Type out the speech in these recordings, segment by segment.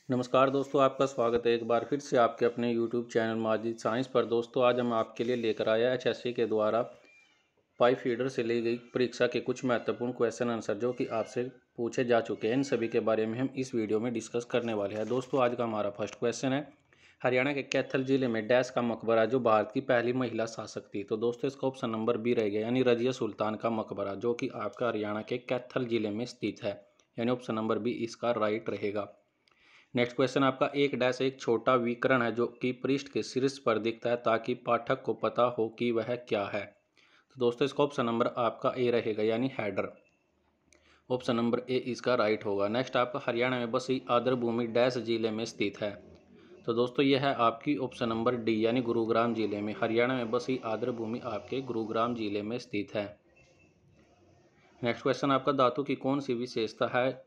नमस्कार दोस्तों, आपका स्वागत है एक बार फिर से आपके अपने YouTube चैनल माजिद साइंस पर। दोस्तों आज हम आपके लिए लेकर आए HSC के द्वारा पाइप फीडर से ली गई परीक्षा के कुछ महत्वपूर्ण क्वेश्चन आंसर जो कि आपसे पूछे जा चुके हैं। इन सभी के बारे में हम इस वीडियो में डिस्कस करने वाले हैं। दोस्तों आज का हमारा फर्स्ट क्वेश्चन है, हरियाणा के कैथल जिले में डैश का मकबरा जो भारत की पहली महिला शासक थी। तो दोस्तों इसका ऑप्शन नंबर बी रहेगा, यानी रजिया सुल्तान का मकबरा जो कि आपका हरियाणा के कैथल जिले में स्थित है, यानी ऑप्शन नंबर बी इसका राइट रहेगा। नेक्स्ट क्वेश्चन आपका, एक डैश एक छोटा विकर्ण है जो कि पृष्ठ के शीर्ष पर दिखता है ताकि पाठक को पता हो कि वह क्या है। तो दोस्तों इसका ऑप्शन नंबर आपका ए रहेगा, यानी हेडर। ऑप्शन नंबर ए इसका राइट होगा। नेक्स्ट आपका, हरियाणा में बसी आर्द्रभूमि डैश जिले में स्थित है। तो दोस्तों यह है आपकी ऑप्शन नंबर डी, यानी गुरुग्राम जिले में। हरियाणा में बसी आर्द्रभूमि आपके गुरुग्राम जिले में स्थित है। नेक्स्ट क्वेश्चन आपका, धातु की कौन सी विशेषता है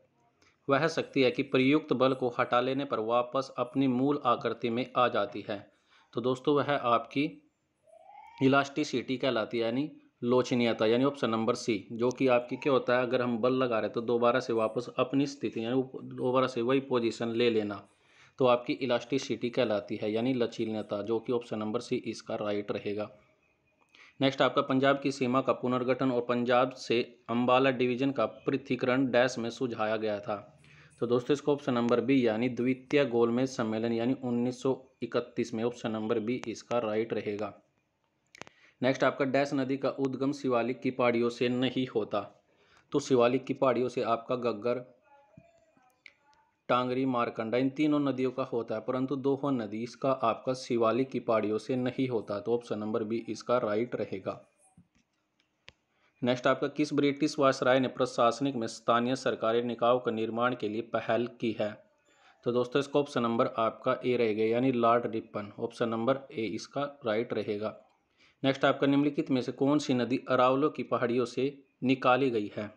वह शक्ति है कि प्रयुक्त बल को हटा लेने पर वापस अपनी मूल आकृति में आ जाती है। तो दोस्तों वह आपकी इलास्टिसिटी कहलाती है, यानी लोचनीयता, यानी ऑप्शन नंबर सी, जो कि आपकी क्या होता है, अगर हम बल लगा रहे हैं तो दोबारा से वापस अपनी स्थिति यानी दोबारा से वही पोजीशन ले लेना, तो आपकी इलास्टिसिटी कहलाती है, यानी लचीलता, जो कि ऑप्शन नंबर सी इसका राइट रहेगा। नेक्स्ट आपका, पंजाब की सीमा का पुनर्गठन और पंजाब से अंबाला डिवीजन का पृथक्करण डैश में सुझाया गया था। तो दोस्तों इसको ऑप्शन नंबर बी, यानी द्वितीय गोलमेज सम्मेलन, यानी 1931 में। ऑप्शन नंबर बी इसका राइट रहेगा। नेक्स्ट आपका, डैश नदी का उद्गम शिवालिक की पहाड़ियों से नहीं होता। तो शिवालिक की पहाड़ियों से आपका गग्गर, टांगरी, मारकंडा, इन तीनों नदियों का होता है, परंतु दोहो नदी इसका आपका शिवालिक की पहाड़ियों से नहीं होता। तो ऑप्शन नंबर बी इसका राइट रहेगा। नेक्स्ट आपका, किस ब्रिटिश वायसराय ने प्रशासनिक में स्थानीय सरकारी निकायों का निर्माण के लिए पहल की है। तो दोस्तों इसका ऑप्शन नंबर आपका ए रहेगा, यानी Lord Ripon. Option number A इसका राइट रहेगा। नेक्स्ट आपका, निम्नलिखित में से कौन सी नदी अरावली की पहाड़ियों से निकाली गई है।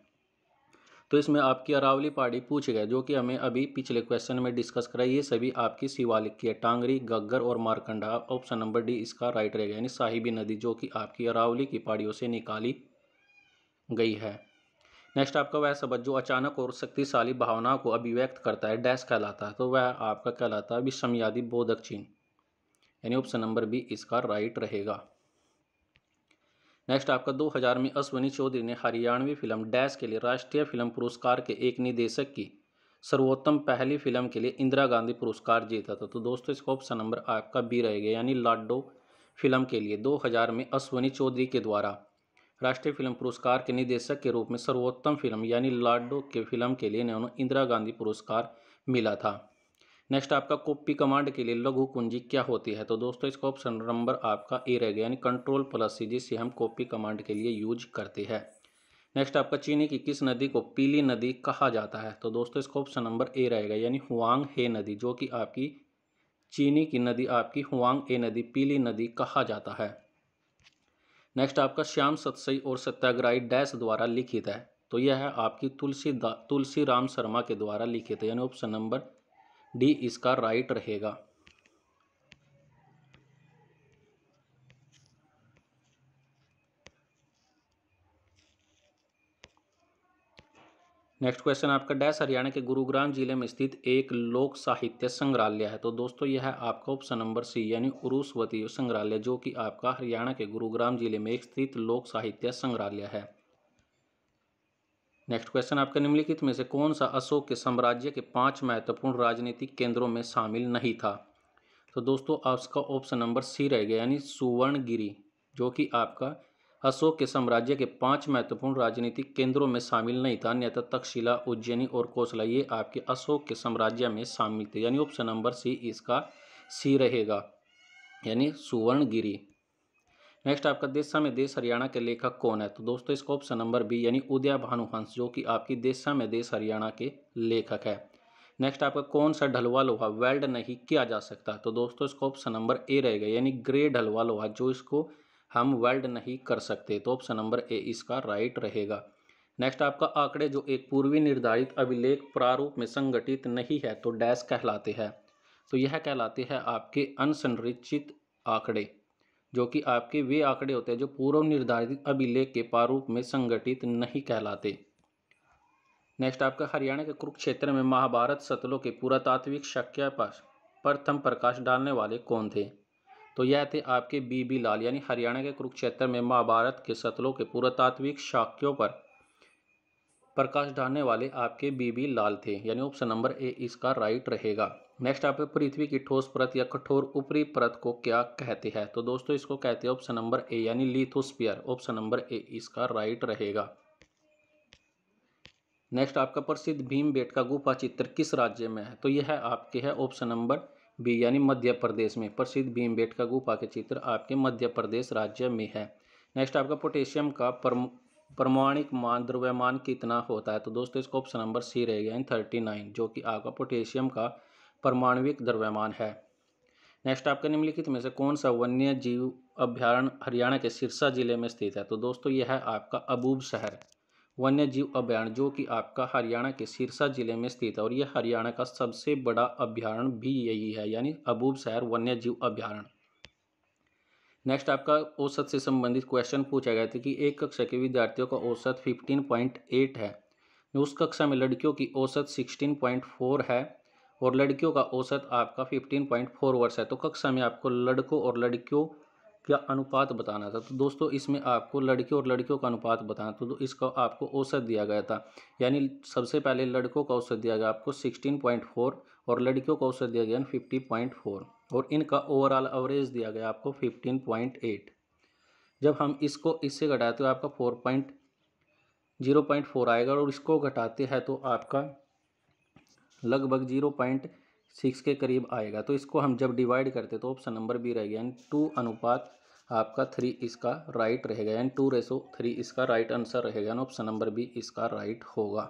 तो इसमें आपकी अरावली पहाड़ी पूछे गए, जो कि हमें अभी पिछले क्वेश्चन में डिस्कस कराई। ये सभी आपकी शिवालिक की है, टांगरी, गग्गर और मारकंडा। ऑप्शन नंबर डी इसका राइट रहेगा, यानी साहिबी नदी जो कि आपकी अरावली की पहाड़ियों से निकाली गई है। नेक्स्ट आपका, वह शब्द जो अचानक और शक्तिशाली भावनाओं को अभिव्यक्त करता है डैश कहलाता है। तो वह आपका कहलाता है विषमयादी बोधक चिन्ह, यानी ऑप्शन नंबर बी इसका राइट रहेगा। नेक्स्ट आपका, 2000 में अश्विनी चौधरी ने हरियाणवी फिल्म डैश के लिए राष्ट्रीय फिल्म पुरस्कार के एक निर्देशक की सर्वोत्तम पहली फिल्म के लिए इंदिरा गांधी पुरस्कार जीता था। तो दोस्तों इसका ऑप्शन नंबर आपका बी रहेगा, यानी लाडो फिल्म के लिए 2000 में अश्विनी चौधरी के द्वारा राष्ट्रीय फिल्म पुरस्कार के निर्देशक के रूप में सर्वोत्तम फिल्म यानी लाडो के फिल्म के लिए इन्हें इंदिरा गांधी पुरस्कार मिला था। नेक्स्ट आपका, कॉपी कमांड के लिए लघु कुंजी क्या होती है। तो दोस्तों इसका ऑप्शन नंबर आपका ए रहेगा, यानी कंट्रोल प्लस सी, जिसे हम कॉपी कमांड के लिए यूज करते हैं। नेक्स्ट आपका, चीनी की किस नदी को पीली नदी कहा जाता है। तो दोस्तों इसका ऑप्शन नंबर ए रहेगा, यानी हुआंग हे नदी, जो कि आपकी चीनी की नदी आपकी हुआंग ए नदी पीली नदी कहा जाता है। नेक्स्ट आपका, श्याम सतसई और सत्याग्रही डैश द्वारा लिखित है। तो यह है आपकी तुलसी राम शर्मा के द्वारा लिखित है, यानी ऑप्शन नंबर डी इसका राइट रहेगा। नेक्स्ट क्वेश्चन आपका, डैश हरियाणा के गुरुग्राम जिले में स्थित एक लोक साहित्य संग्रहालय है। तो दोस्तों यह है आपका ऑप्शन नंबर सी, यानी उरुस्वती संग्रहालय, जो कि आपका हरियाणा के गुरुग्राम जिले में स्थित लोक साहित्य संग्रहालय है। नेक्स्ट क्वेश्चन आपका, निम्नलिखित में से कौन सा अशोक के साम्राज्य के 5 महत्वपूर्ण राजनीतिक केंद्रों में शामिल नहीं था। तो दोस्तों आपका ऑप्शन नंबर सी रहेगा, यानी सुवर्णगिरी, जो कि आपका अशोक के साम्राज्य के 5 महत्वपूर्ण राजनीतिक केंद्रों में शामिल नहीं था, अन्यथा तक्षशिला, उज्जैनी और कोसला ये आपके अशोक के साम्राज्य में शामिल थे, यानी ऑप्शन नंबर सी इसका सी रहेगा, यानी सुवर्णगिरी। नेक्स्ट आपका, देशा में देश हरियाणा के लेखक कौन है। तो दोस्तों इसका ऑप्शन नंबर बी, यानी उदय भानुहंस, जो कि आपकी देशा में देश हरियाणा के लेखक है। नेक्स्ट आपका, कौन सा ढलवा लोहा वेल्ड नहीं किया जा सकता। तो दोस्तों इसका ऑप्शन नंबर ए रहेगा, यानी ग्रे ढलवा लोहा, जो इसको हम वेल्ड नहीं कर सकते। तो ऑप्शन नंबर ए इसका राइट रहेगा। नेक्स्ट आपका, आंकड़े जो एक पूर्वी निर्धारित अभिलेख प्रारूप में संगठित नहीं है तो डैश कहलाते हैं। तो यह कहलाते हैं आपके अनसंरचित आंकड़े, जो कि आपके वे आंकड़े होते हैं जो पूर्व निर्धारित अभिलेख के प्रारूप में संगठित नहीं कहलाते। नेक्स्ट आपका हरियाणा के कुरुक्षेत्र में महाभारत सतलों के पुरातात्विक शक्य पर प्रथम प्रकाश डालने वाले कौन थे? तो यह थे आपके बीबी लाल, यानी हरियाणा के कुरुक्षेत्र में महाभारत के सतलों के पुरातात्विक साक्ष्यों पर प्रकाश डालने वाले आपके बीबी लाल थे, यानी ऑप्शन नंबर ए इसका राइट रहेगा। नेक्स्ट आपके पृथ्वी की ठोस परत या कठोर ऊपरी परत को क्या कहते हैं? तो दोस्तों इसको कहते हैं ऑप्शन नंबर ए यानी लिथोस्फीयर, ऑप्शन नंबर ए इसका राइट रहेगा। नेक्स्ट आपका प्रसिद्ध भीमबेटका गुफा चित्र किस राज्य में है? तो यह आपके है ऑप्शन नंबर बी यानी मध्य प्रदेश में। प्रसिद्ध भीमबेटका गुफा के चित्र आपके मध्य प्रदेश राज्य में है। नेक्स्ट आपका पोटेशियम का परमाणिक मान द्रव्यमान कितना होता है? तो दोस्तों इसका ऑप्शन नंबर सी रहेगा यानी 39, जो कि आपका पोटेशियम का परमाणविक द्रव्यमान है। नेक्स्ट आपका निम्नलिखित में से कौन सा वन्य जीव अभ्यारण्य हरियाणा के सिरसा जिले में स्थित है? तो दोस्तों यह है आपका अबूब शहर वन्य जीव अभ्यारण्य, जो कि आपका हरियाणा के सिरसा जिले में स्थित है और यह हरियाणा का सबसे बड़ा अभ्यारण्य भी यही है, यानी अबूब शहर वन्य जीव अभ्यारण्य। नेक्स्ट आपका औसत से संबंधित क्वेश्चन पूछा गया था कि एक कक्षा के विद्यार्थियों का औसत 15.8 है, उस कक्षा में लड़कियों की औसत 16.4 है और लड़कियों का औसत आपका 15.4 वर्ष है। तो कक्षा में आपको लड़कों और लड़कियों का अनुपात बताना था। तो दोस्तों इसमें आपको लड़के और लड़कियों का अनुपात बताना, तो इसका आपको औसत दिया गया था, यानी सबसे पहले लड़कों का औसत दिया गया आपको 16.4 और लड़कियों का औसत दिया गया 50.4 और इनका ओवरऑल एवरेज दिया गया आपको 15.8। जब हम इसको इससे घटाते तो आपका 0.4 आएगा और इसको घटाते हैं तो आपका लगभग 0.6 के करीब आएगा। तो इसको हम जब डिवाइड करते तो ऑप्शन नंबर बी रहेगा यानी 2 अनुपात आपका 3 इसका राइट रहेगा, यानी 2:3 इसका राइट आंसर रहेगा, यानी ऑप्शन नंबर बी इसका राइट होगा।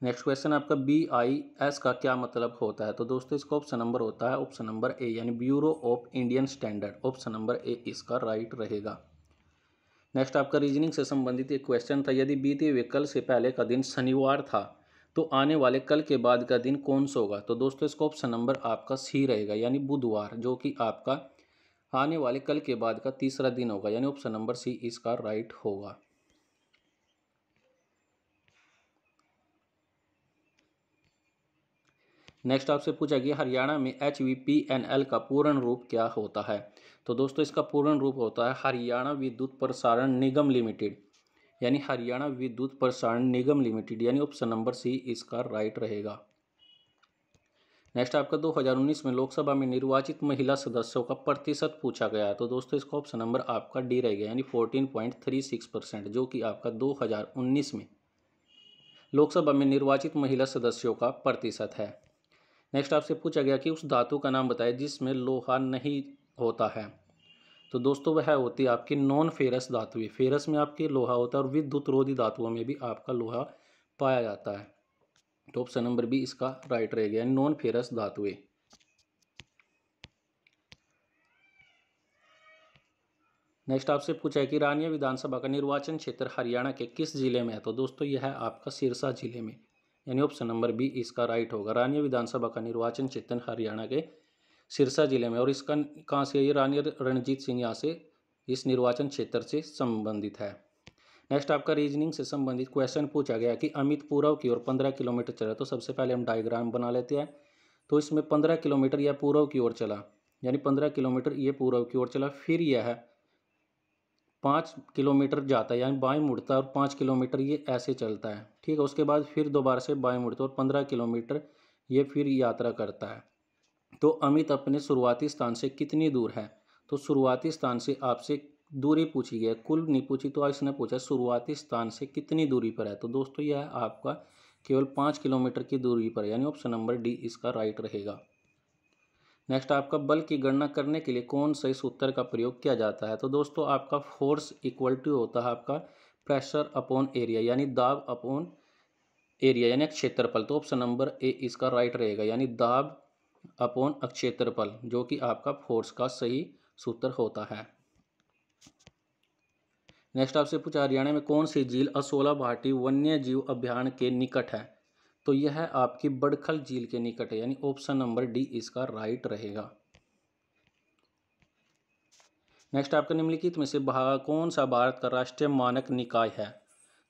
नेक्स्ट क्वेश्चन आपका BIS का क्या मतलब होता है? तो दोस्तों इसका ऑप्शन नंबर होता है ऑप्शन नंबर ए यानी bureau of Indian standard, option number A इसका राइट रहेगा। नेक्स्ट आपका रीजनिंग से संबंधित एक क्वेश्चन था, यदि बीते हुए कल से पहले का दिन शनिवार था तो आने वाले कल के बाद का दिन कौन सा होगा? तो दोस्तों इसका ऑप्शन नंबर आपका सी रहेगा यानी बुधवार, जो कि आपका आने वाले कल के बाद का तीसरा दिन होगा, यानी ऑप्शन नंबर सी इसका राइट होगा। नेक्स्ट आपसे पूछा गया हरियाणा में HVPNL का पूर्ण रूप क्या होता है? तो दोस्तों इसका पूर्ण रूप होता है हरियाणा विद्युत प्रसारण निगम लिमिटेड, यानी हरियाणा विद्युत प्रसारण निगम लिमिटेड, यानी ऑप्शन नंबर सी इसका राइट रहेगा। नेक्स्ट आपका 2019 में लोकसभा में निर्वाचित महिला सदस्यों का प्रतिशत पूछा गया है। तो दोस्तों इसका ऑप्शन नंबर आपका डी रहेगा यानी 14.36%, जो कि आपका 2019 में लोकसभा में निर्वाचित महिला सदस्यों का प्रतिशत है। नेक्स्ट आपसे पूछा गया कि उस धातु का नाम बताएं जिसमें लोहा नहीं होता है। तो दोस्तों वह होती है आपकी नॉन फेरस धातुएं। फेरस में आपके लोहा होता है और विद्युत रोधी धातुओं में भी आपका लोहा पाया जाता है। तो ऑप्शन नंबर बी इसका राइट रहेगा यानी नॉन फेरस धातुएं। नेक्स्ट आपसे पूछा है कि रानिया विधानसभा का निर्वाचन क्षेत्र हरियाणा के किस जिले में है? तो दोस्तों यह है आपका सिरसा जिले में, यानी ऑप्शन नंबर बी इसका राइट होगा। रानिया विधानसभा का निर्वाचन क्षेत्र हरियाणा के सिरसा जिले में, और इसका कहाँ से ये रानी रणजीत सिंह यहाँ से इस निर्वाचन क्षेत्र से संबंधित है। नेक्स्ट आपका रीजनिंग से संबंधित क्वेश्चन पूछा गया कि अमित पूर्व की ओर 15 किलोमीटर चला। तो सबसे पहले हम डायग्राम बना लेते हैं। तो इसमें 15 किलोमीटर यह पूर्व की ओर चला, यानी 15 किलोमीटर ये पूर्व की ओर चला, फिर यह 5 किलोमीटर जाता है यानी बाएं मुड़ता है और 5 किलोमीटर ये ऐसे चलता है, ठीक है। उसके बाद फिर दोबारा से बाएं मुड़ता है और 15 किलोमीटर ये फिर यात्रा करता है। तो अमित अपने शुरुआती स्थान से कितनी दूर है? तो शुरुआती स्थान से आपसे दूरी पूछी गई है, कुल नहीं पूछी, तो इसने पूछा शुरुआती स्थान से कितनी दूरी पर है। तो दोस्तों यह आपका केवल 5 किलोमीटर की दूरी पर है, यानी ऑप्शन नंबर डी इसका राइट रहेगा। नेक्स्ट आपका बल की गणना करने के लिए कौन सा सूत्र का प्रयोग किया जाता है? तो दोस्तों आपका फोर्स इक्वल टू होता है आपका प्रेशर अपॉन एरिया, यानी दाब अपॉन एरिया यानी क्षेत्रफल। तो ऑप्शन नंबर ए इसका राइट रहेगा, यानी दाब अपॉन क्षेत्रफल, जो कि आपका फोर्स का सही सूत्र होता है। नेक्स्ट आपसे पूछा हरियाणा में कौन सी झील असोला भाटी वन्य जीव अभ्यारण्य के निकट है? तो यह आपकी बड़खल झील के निकट है, यानी ऑप्शन नंबर डी इसका राइट रहेगा। नेक्स्ट आपका निम्नलिखित में से कौन सा भारत का राष्ट्रीय मानक निकाय है?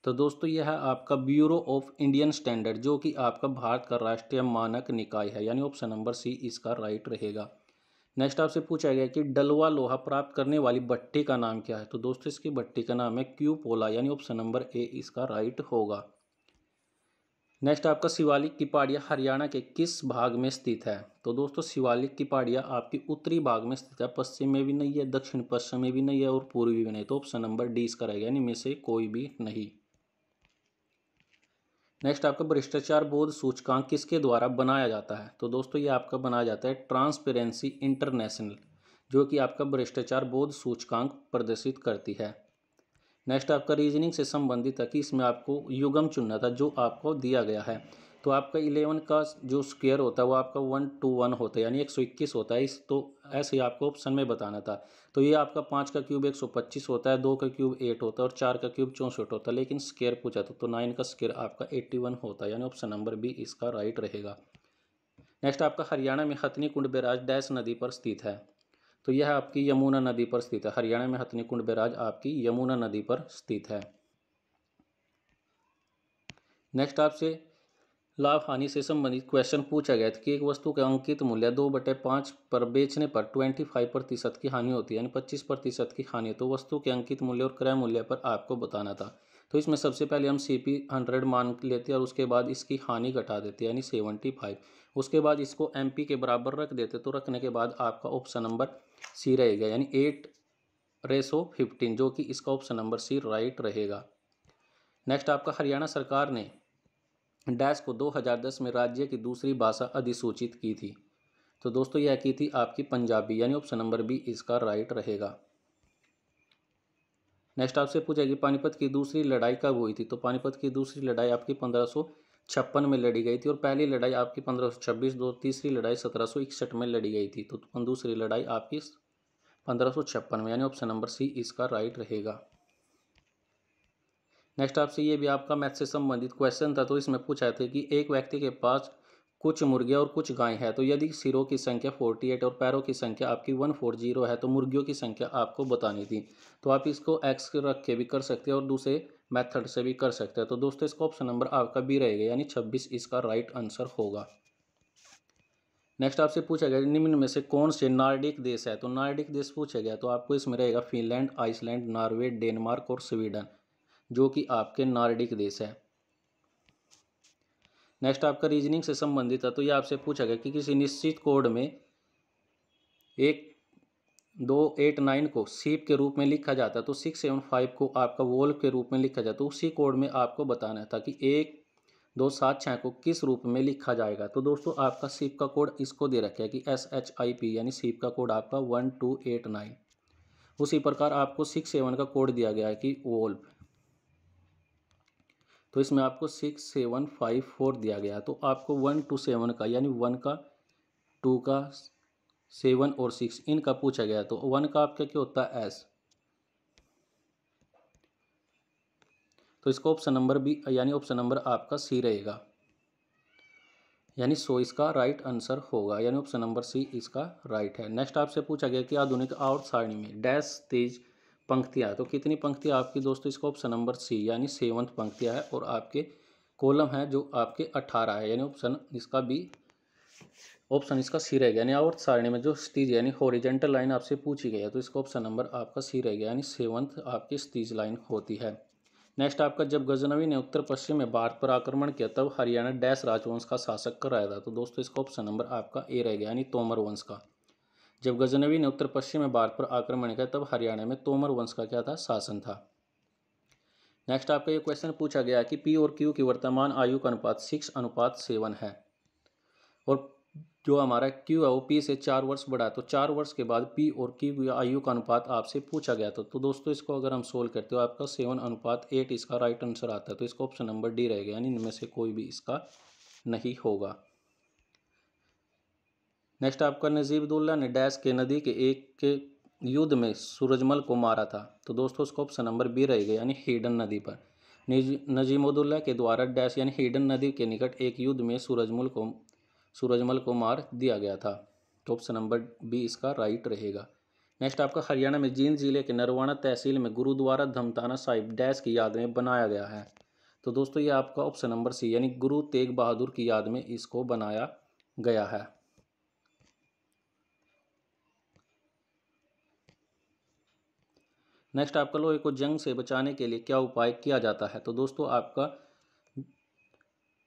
तो दोस्तों यह है आपका ब्यूरो ऑफ इंडियन स्टैंडर्ड, जो कि आपका भारत का राष्ट्रीय मानक निकाय है, यानी ऑप्शन नंबर सी इसका राइट रहेगा। नेक्स्ट आपसे पूछा गया कि डलवा लोहा प्राप्त करने वाली भट्टी का नाम क्या है। तो दोस्तों इसकी भट्टी का नाम है क्यूपोला, यानी ऑप्शन नंबर ए इसका राइट होगा। नेक्स्ट आपका शिवालिक की पहाड़ियाँ हरियाणा के किस भाग में स्थित है। तो दोस्तों शिवालिक की पहाड़ियाँ आपकी उत्तरी भाग में स्थित है, पश्चिम में भी नहीं है, दक्षिण पश्चिम में भी नहीं है और पूर्वी भी नहीं। तो ऑप्शन नंबर डी इसका रहेगा, यानी इनमें से कोई भी नहीं। नेक्स्ट आपका भ्रष्टाचार बोध सूचकांक किसके द्वारा बनाया जाता है। तो दोस्तों ये आपका बनाया जाता है ट्रांसपेरेंसी इंटरनेशनल, जो कि आपका भ्रष्टाचार बोध सूचकांक प्रदर्शित करती है। नेक्स्ट आपका रीजनिंग से संबंधित है कि इसमें आपको युग्म चुनना था जो आपको दिया गया है। तो आपका 11 का जो स्क्वायर होता है वो आपका 121 होता है, यानी 121 होता है। इस तो ऐसे ही आपको ऑप्शन में बताना था। तो ये आपका 5 का क्यूब 125 होता है, 2 का क्यूब 8 होता है और 4 का क्यूब 64 होता है, लेकिन स्क्वायर पूछा था तो 9 का स्क्वायर आपका 81 होता है, यानी ऑप्शन नंबर बी इसका राइट रहेगा। नेक्स्ट आपका हरियाणा में हथनी कुंड बैराज डैश नदी पर स्थित है। तो यह आपकी यमुना नदी पर स्थित है। हरियाणा में हथनी कुंड बैराज आपकी यमुना नदी पर स्थित है। नेक्स्ट आपसे लाभ हानि से संबंधित क्वेश्चन पूछा गया था कि एक वस्तु का अंकित मूल्य 2/5 पर बेचने पर 25% की हानि होती है, यानी 25% की हानि। तो वस्तु के अंकित मूल्य और क्रय मूल्य पर आपको बताना था। तो इसमें सबसे पहले हम CP 100 मान लेते हैं और उसके बाद इसकी हानि घटा देते हैं, यानी 75। उसके बाद इसको MP के बराबर रख देते, तो रखने के बाद आपका ऑप्शन नंबर सी रहेगा, यानी 8:15, जो कि इसका ऑप्शन नंबर सी राइट रहेगा। नेक्स्ट आपका हरियाणा सरकार ने डैश को 2010 में राज्य की दूसरी भाषा अधिसूचित की थी। तो दोस्तों यह की थी आपकी पंजाबी, यानी ऑप्शन नंबर बी इसका राइट रहेगा। नेक्स्ट आपसे पूछा कि पानीपत की दूसरी लड़ाई कब हुई थी। तो पानीपत की दूसरी लड़ाई आपकी 1556 में लड़ी गई थी और पहली लड़ाई आपकी 1526, तीसरी लड़ाई 1761 में लड़ी गई थी। तो दूसरी लड़ाई आपकी 1556 में, यानी ऑप्शन नंबर सी इसका राइट रहेगा। नेक्स्ट आपसे ये भी आपका मैथ से संबंधित क्वेश्चन था। तो इसमें पूछा था कि एक व्यक्ति के पास कुछ मुर्गियाँ और कुछ गायें हैं, तो यदि सिरों की संख्या 48 और पैरों की संख्या आपकी 140 है तो मुर्गियों की संख्या आपको बतानी थी। तो आप इसको एक्स रख के भी कर सकते हैं और दूसरे मेथड से भी कर सकते हैं। तो दोस्तों इसका ऑप्शन नंबर आपका बी रहेगा, यानी 26 इसका राइट आंसर होगा। नेक्स्ट आपसे पूछा गया निम्न में से कौन से नार्डिक देश है। तो नार्डिक देश पूछा गया तो आपको इसमें रहेगा फिनलैंड, आइसलैंड, नॉर्वे, डेनमार्क और स्वीडन, जो कि आपके नार्डिक देश है। नेक्स्ट आपका रीजनिंग से संबंधित है। तो ये आपसे पूछा गया कि किसी निश्चित कोड में 1289 को सीप के रूप में लिखा जाता है, तो 675 को आपका वोल्व के रूप में लिखा जाता है। तो उसी कोड में आपको बताना था कि 1276 को किस रूप में लिखा जाएगा। तो दोस्तों आपका सीप का कोड इसको दे रखा है कि SHIP, यानी सीप का कोड आपका 1289। उसी प्रकार आपको 67 का कोड दिया गया है कि वोल्व, तो इसमें आपको 6754 दिया गया। तो आपको 1 to 7 का, यानी 1 का, 2 का, 7 और 6 इनका पूछा गया। तो 1 का आपका क्या होता है एस, तो इसका ऑप्शन नंबर बी, यानी ऑप्शन नंबर आपका सी रहेगा, यानी 100 इसका राइट आंसर होगा, यानी ऑप्शन नंबर सी इसका राइट है। नेक्स्ट आपसे पूछा गया कि आधुनिक आवर्त सारणी में डैश तेज पंक्तियाँ है, तो कितनी पंक्तियाँ आपकी दोस्तों, इसका ऑप्शन नंबर सी, यानी 7 पंक्तियाँ है और आपके कॉलम है जो आपके 18 है, यानी ऑप्शन इसका बी, ऑप्शन इसका सी रहेगा। यानी आवर्त सारणी में जो स्थिज यानी हॉरिजेंटल लाइन आपसे पूछी गई है तो इसका ऑप्शन नंबर आपका सी रहेगा, यानी 7th आपकी स्थिज लाइन होती है। नेक्स्ट आपका जब गजनवी ने उत्तर पश्चिम में भारत पर आक्रमण किया तब हरियाणा डैश राजवंश का शासक कराया था। तो दोस्तों इसका ऑप्शन नंबर आपका ए रहेगा, यानी तोमर वंश का। जब गजनवी ने उत्तर पश्चिम में भारत पर आक्रमण किया तब हरियाणा में तोमर वंश का क्या था, शासन था। नेक्स्ट आपका ये क्वेश्चन पूछा गया कि पी और क्यू की वर्तमान आयु का अनुपात 6:7 है और जो हमारा क्यू है वो पी से 4 वर्ष बड़ा है, तो 4 वर्ष के बाद पी और क्यू की आयु का अनुपात आपसे पूछा गया था। तो दोस्तों इसको अगर हम सोल्व करते हो आपका 7:8 इसका राइट आंसर आता है। तो इसका ऑप्शन नंबर डी रहेगा, यानी इनमें से कोई भी इसका नहीं होगा। नेक्स्ट आपका नजीबुद्दौला ने डैश के नदी के एक के युद्ध में सूरजमल को मारा था। तो दोस्तों उसका ऑप्शन नंबर बी रहेगा, यानी हिडन नदी पर। नजीमुद्दौला के द्वारा डैश यानी हिडन नदी के निकट एक युद्ध में सूरजमल को मार दिया गया था। तो ऑप्शन नंबर बी इसका राइट रहेगा। नेक्स्ट आपका हरियाणा में जींद जिले के नरवाना तहसील में गुरुद्वारा धमताना साहिब डैश की याद में बनाया गया है। तो दोस्तों ये आपका ऑप्शन नंबर सी यानी गुरु तेग बहादुर की याद में इसको बनाया गया है। नेक्स्ट आपका लोहे को जंग से बचाने के लिए क्या उपाय किया जाता है। तो दोस्तों आपका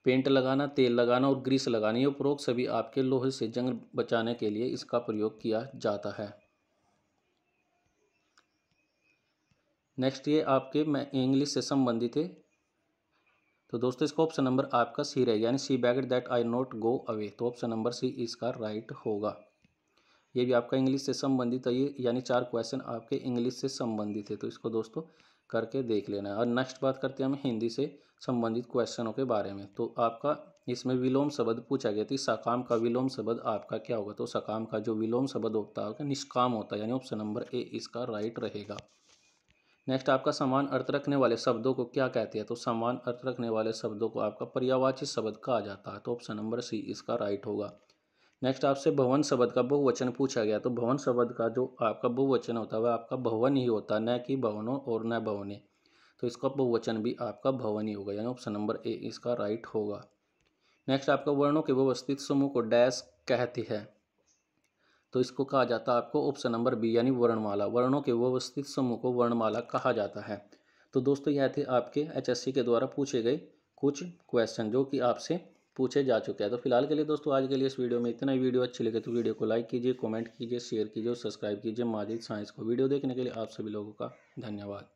पेंट लगाना, तेल लगाना और ग्रीस लगाना, ये उपरोक्त सभी आपके लोहे से जंग बचाने के लिए इसका प्रयोग किया जाता है। नेक्स्ट ये आपके इंग्लिश से संबंधित है। तो दोस्तों इसका ऑप्शन नंबर आपका सी रहेगा यानी सी बैगेट that I not go away. तो ऑप्शन नंबर सी इसका राइट होगा। ये भी आपका इंग्लिश से संबंधित है, ये यानी 4 क्वेश्चन आपके इंग्लिश से संबंधित है। तो इसको दोस्तों करके देख लेना है। और नेक्स्ट बात करते हैं हम हिंदी से संबंधित क्वेश्चनों के बारे में। तो आपका इसमें विलोम शब्द पूछा गया था, सकाम का विलोम शब्द आपका क्या होगा। तो सकाम का जो विलोम शब्द होता है निष्काम होता है, यानी ऑप्शन नंबर ए इसका राइट रहेगा। नेक्स्ट आपका समान अर्थ रखने वाले शब्दों को क्या कहते हैं। तो समान अर्थ रखने वाले शब्दों को आपका पर्यायवाची शब्द कहा जाता है। तो ऑप्शन नंबर सी इसका राइट होगा। नेक्स्ट आपसे भवन शब्द का बहुवचन पूछा गया। तो भवन शब्द का जो आपका बहुवचन होता है वह आपका भवन ही होता है, न कि भवनों और न भवने। तो इसका बहुवचन भी आपका भवन ही होगा, यानी ऑप्शन नंबर ए इसका राइट होगा। नेक्स्ट आपका वर्णों के व्यवस्थित समूह को डैश कहती है। तो इसको कहा जाता है आपको ऑप्शन नंबर बी यानी वर्णमाला। वर्णों के व्यवस्थित समूह को वर्णमाला कहा जाता है। तो दोस्तों यह थे आपके एचएससी के द्वारा पूछे गए कुछ क्वेश्चन जो कि आपसे पूछे जा चुके हैं। तो फिलहाल के लिए दोस्तों आज के लिए इस वीडियो में इतना ही। वीडियो अच्छी लगे तो वीडियो को लाइक कीजिए, कमेंट कीजिए, शेयर कीजिए और सब्सक्राइब कीजिए माजिद साइंस को। वीडियो देखने के लिए आप सभी लोगों का धन्यवाद।